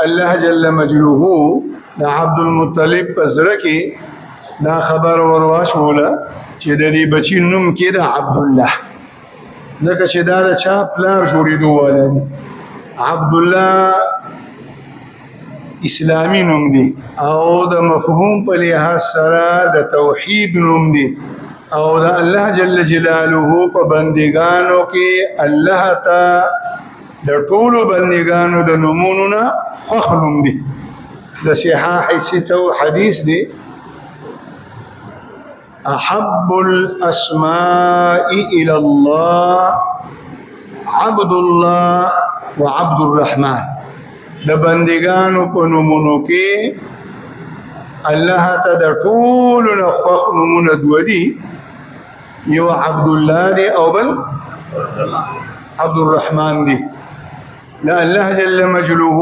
الله جل مجلوه دا عبد المطلب پزړه کې دا خبر ورواښوله چې د دې بچی نوم کې دا عبد الله ځکه چې دا د چا پلار جوړېدو والا دی عبد الله اسلامی نوم دی او د مفهوم په لحاظ سره د توحید نوم دی او د الله جل جلاله په بندګانو کې الله ته د ټولو بندګانو د نومونو نه فخر نوم دی د صحاح ستو حدیث دی احب الاسماء الى الله عبد الله وعبد الرحمن د بندگانو په نومونو کې الله ته د ټولو نه خوښ نومونه دوه دي یو عبد الله دی او بل عبد الرحمن دی دا الله جل مجلوه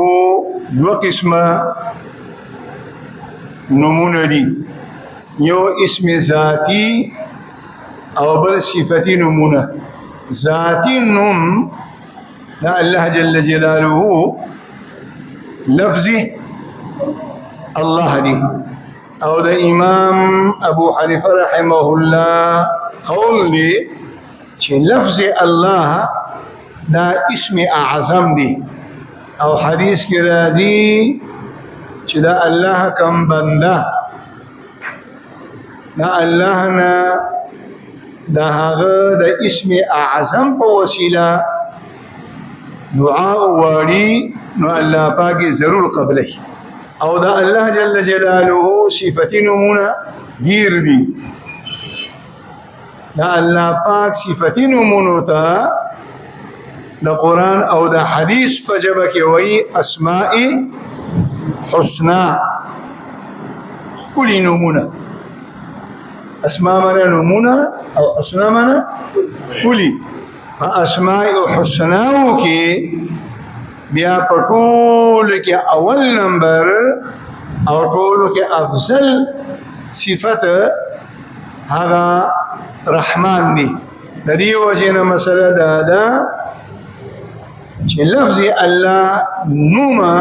دوه قسمه نومونه دي یو اسم ذاتی او بل صفتی نومونه ذاتی نوم دا الله جل جلاله لفظی الله دی او دا امام ابو حنیفه رحمه الله قول دی چې لفظ الله دا اسم اعظم دی او حدیث کی راځي چې دا الله کم بنده دا الله نه دا هغه د اسم اعظم په وسیله دعا واری نو الله پاک ضرور قبله او دا الله جل جلاله صفتی نمونه ډیر دي دا الله پاک صفتی نمونه ته د قرآن او د حدیث په جبه کې وایي اسماء حسنا کلی نمونه اسماء مانا نمونه او حسنا مانا کلی اسماء حسناو کې بیا پټول کې اول نمبر او ټول کې افضل صفت هغه رحمان دی د دې وجه مسله دا چې لفظ الله نوما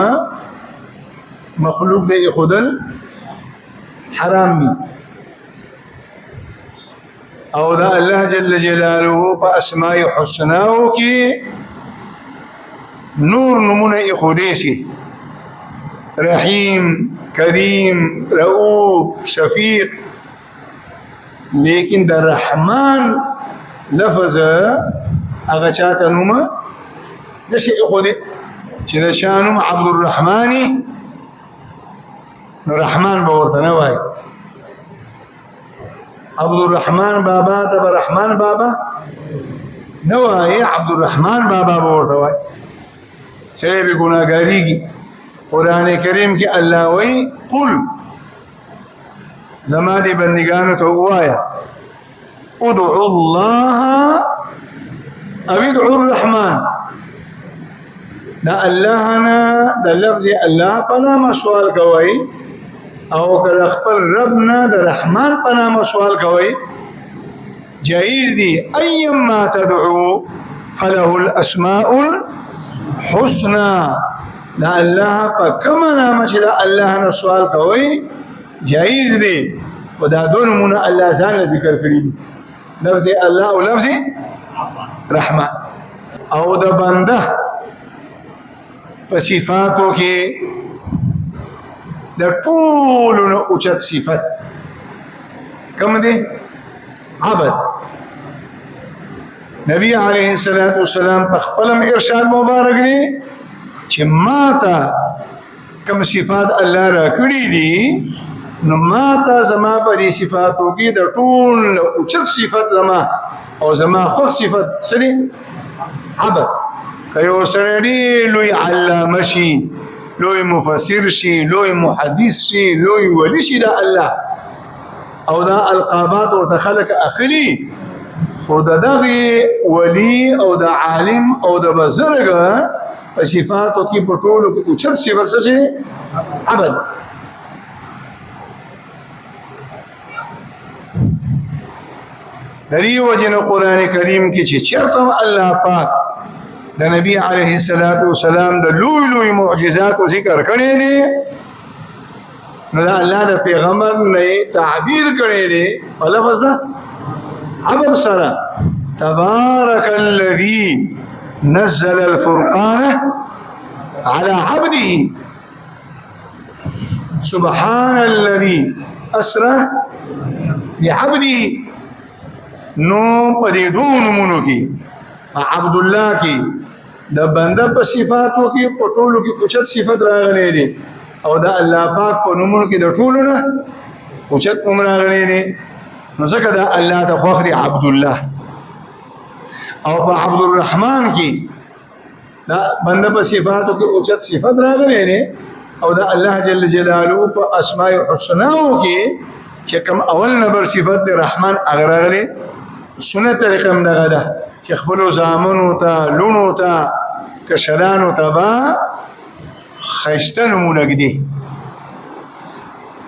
مخلوق دی خودل حرام دی او دا الله جل جلاله په اسماء حسناو کې نور نمونه خودی شي رحیم کریم رؤوف شفیق لیکن دا رحمان لفظ هغه چاته نومه نشي خودی چې دا شانم عبد الرحمن نو رحمان به ورته نه وایي عبد الرحمن بابا ته رحمان بابا نه وایي عبد الرحمن بابا به ورته وایي سړی به ګناهګاریږي قرآن کریم کې الله وایي قل زما دې بندګانو ته ووایه ادعوا الله او ادعوا الرحمن دا الله نه د لفظ الله په نامه سوال کوئ او کله خپل رب نه د رحمان په نامه سوال کوئ جایز دي ايما تدعو فله الاسماء الحسنى دا الله په کومه نامه چې دا الله نه سوال کوئ جایز دي خدا دونمونه الله ځان ذکر کړی لفظ الله او لفظ رحمان او د بنده په صفاتو کې د ټولو نه اوچت صفت کوم دی عبد نبی علیه الصلاۃ والسلام په خپل ارشاد مبارک دی چې ماته کوم صفات الله را کړی دي نو ماته زما په دې صفاتو کې د ټول اوچت صفت زما او زما خو صفت سړي عبد کيو سړی لوی علامه شي لوی مفسر شي لوی محدث شي لوی ولی شي د الله او دا القابات ورته خلق اخلي خود دغه ولی او د عالم او د بزرګ په صفاتو کې په ټولو کې اوچت صفت څه عبد دې وجه قرآن کریم کې چې چرته الله پاک د نبی علیه السلام د لوی معجزات او ذکر کړي دي نو الله د پیغمبر نه تعبیر کړي دي په لفظ ده عبر سره تبارك الذي نزل الفرقان على عبده سبحان الذي أسرى بعبده نو پدیدون منو کی عبد الله کی د بنده په صفاتو کې پټولو کې اوچت صفات راغلي دي او د الله پاک په نومونو کې د ټولو نه اوچت نوم راغلي دي نو ځکه د الله د فخر عبد الله او په عبد الرحمن کې دا بنده په صفاتو کې اوچت صفات راغلي دي او د الله جل جلاله په اسماء الحسنا کې چې کوم اول نمبر صفت د رحمان اغراغلي سنت طریقه هم دغه ده چې خپل زامنو ته لونو ته کشرانو ته با خیسته نمونه ږدي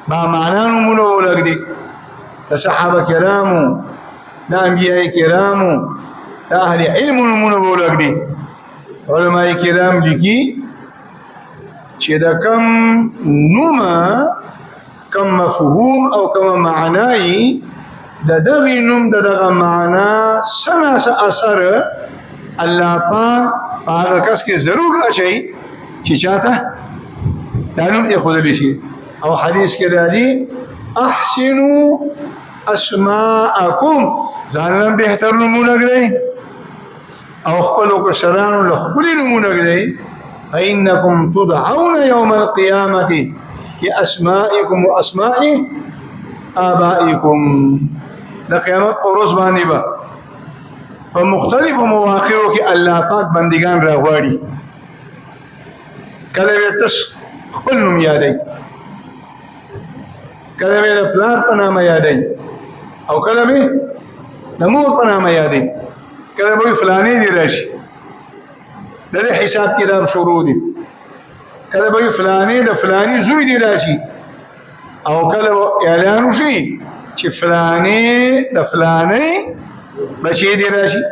با معنا نمونه ولګدي د صحابه کرامو د انبیاء کرامو د اهل علم نمونه ولګدي علماء کرام لیکي چې دا کم نومه کم مفهوم او کم معنای د دغه نوم د دغه معنا سناس اثر الله پاک هغه کس کې ضرور اچي چې چاته دا نوم یې خودلی شي او حدیث کې راځي احسنوا اسماءکم ځان بهتر نمونه کړئ او خپل کشرانو له خپل نمونه کړئ فإنكم تدعون يوم القيامة بأسمائكم وأسماء آبائكم دا قیامت پر روز باندې با په مختلفو مواقعو کې الله پاک بندگان راغواړي کله به تش خپل نوم یادای کله به د پلار په نامه یادای او کله به د مور په نامه یادای کله به فلانی دی راشي د حساب کتاب شروع دي کله به فلانی د فلانی زوی دی راشي او کله اعلان وشي چې فلانی د فلانی بچی دی راشي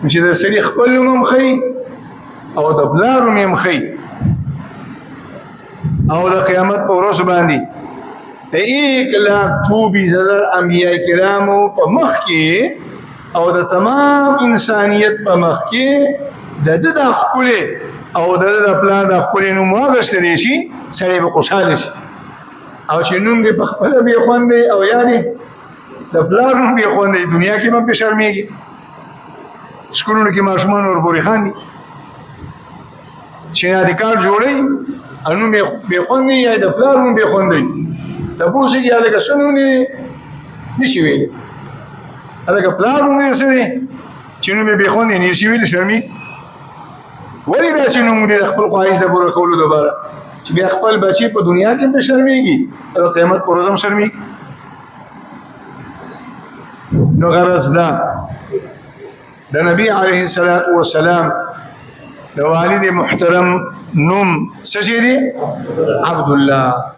چې د سړي خپل نوم خي او د بلار نوم خي او د قیامت په ورځ باندې د 1,24,000 انبیاء کرامو په مخ کې او د تمام انسانیت په مخ کې د خپل او د پلان د خپل نوم واغشتلی شي سړی به خوشحاله شي او چې نوم دې په خپل به خوندې او یادې د پلار نوم به خوندې دنیا کې به شرمېږي سکولونو کې ماشومان ورپورې خاندي چې یادې کار جوړوي او نوم به خوندې یا د پلار نوم به خوندې تپوس کې هلکه څه نوم دی نشي ویلی هلکه پلار نوم یې څه دی چې نوم یې به خوندې نشي ویلی شرمېږي ولې داسې نوم دی د خپل خواهش د پوره کولو لپاره چې بیا خپل بچی په دنیا کې به شرمېږي او قیامت پر ورځ هم شرمېږي نو غرض دا د نبی علیه السلام د والد محترم نوم څه دی عبد الله